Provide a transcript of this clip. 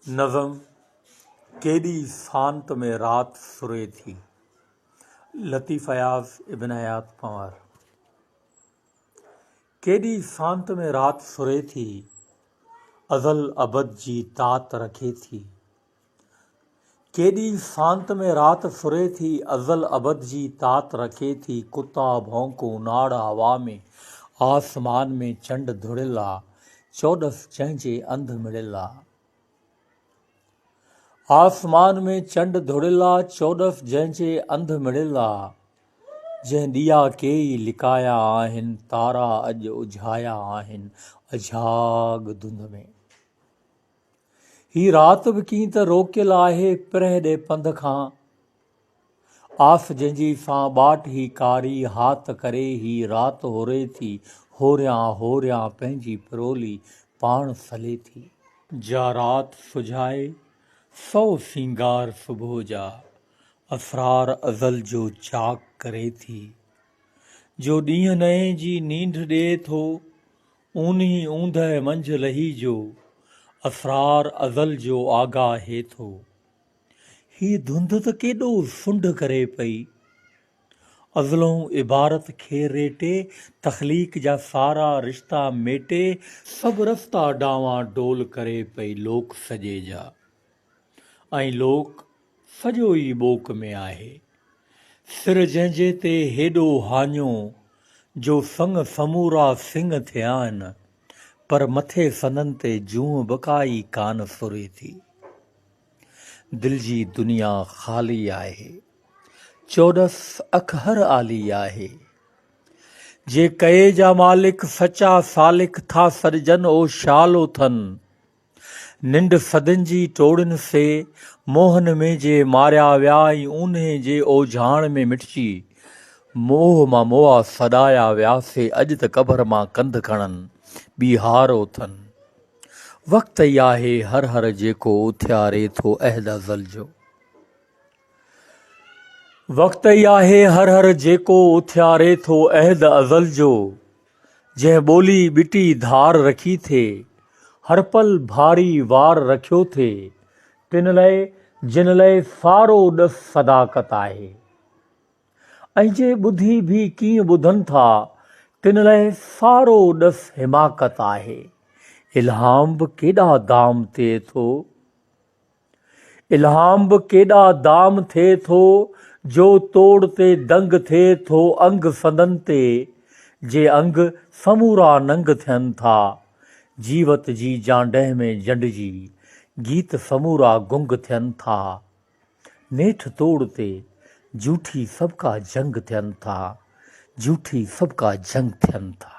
नज़म केॾी शांत में रात सुरे थी। लतीफ़ अयाज़ इब्न हयात पंवर। केॾी शांत में रात सुरे थी, अज़ल अबद जी तात रखे थी। केॾी शांत में रात सुरे थी, अज़ल अबद जी तात रखे थी। कुत्ता भौंकूं नाड़ हवा में, आसमान में चंड धुड़ियल आ, चौॾस जंहिंजे अंध मिड़ियल आ। आसमान में चंड धुड़ियल आ, चौॾस जंहिंजे अंध मिड़ियल आ। जंहिं ॾीआ केई लिकाया आहिनि, तारा अॼु उझाया आहिनि अझाग धुंध में। ही रात बि कीअं त रोकियल आहे पिरह ॾे पंध खां, आस जंहिंजी सां बाट ही कारी हाथ करे। ही रात होरे थी, होरियां होरियां पंहिंजी पिरोली पाण सले थी। जा रात सुझाए सौ सींगार सुबुह जा, असरार अज़ल जो चाक करे थी। जो ॾींहं नए जी नींढ ॾिए थो, ऊन्ही ऊंदहि मंझि लही जो, असरार अज़ल जो आगाहे थो। ही धुंध त केॾो सुंढ करे पई, अज़लों इबारत खे रेटे, तख़लीक़ जा सारा रिश्ता मेटे। सभु रस्ता डावां डोल करे पई लोक सॼे जा, ऐं लोक सॼो ई ॿोक में आहे। सिर जंहिंजे ते हेॾो हाञो, जो संग समूरा सिंग थिया आहिनि, पर मथे सननि ते जूं बकाई कान सुरे थी। दिल जी दुनिया ख़ाली आहे, चौॾस अखहर आली आहे। जे कए जा मालिक सचा सालिक था सॾजनि ओ शालो थनि। निंड सदियुनि जी टोड़िन से, मोहन में जे मारिया विया, ऐं ऊन्हे जे ओझाण में मिटिजी। मोह मां मोआ सॾाया वियासे, अॼु त क़बर मां कंध खणनि ॿीहारो थनि। वक़्तु ई आहे हर हर जेको उथियारे थो अहद अज़ल जो। वक़्तु ई आहे हर हर जेको उथियारे थो अहद अज़ल जो। जंहिं ॿोली ॿिटी धार रखी थे, हर पल भारी वार रखियो थे। तिन लाइ जिन लाइ सारो ॾस सदाकत आहे, ऐं जे ॿुधी बि कीअं ॿुधनि था, तिन लाइ सारो ॾस हिमाकत आहे। इल्हाम बि केॾा दाम थिए थो, इल्हाम बि केॾा दाम थिए थो, जो तोड़ ते दंग थिए थो अंग संदन ते। जे अंग समूरा नंग थियनि था, जीवत जी जांडह में जंडिजी, गीत समूरा गुंग थियनि था। नेठ तोड़ ते झूठी सबका जंग थियनि था, झूठी सबका जंग थियनि था।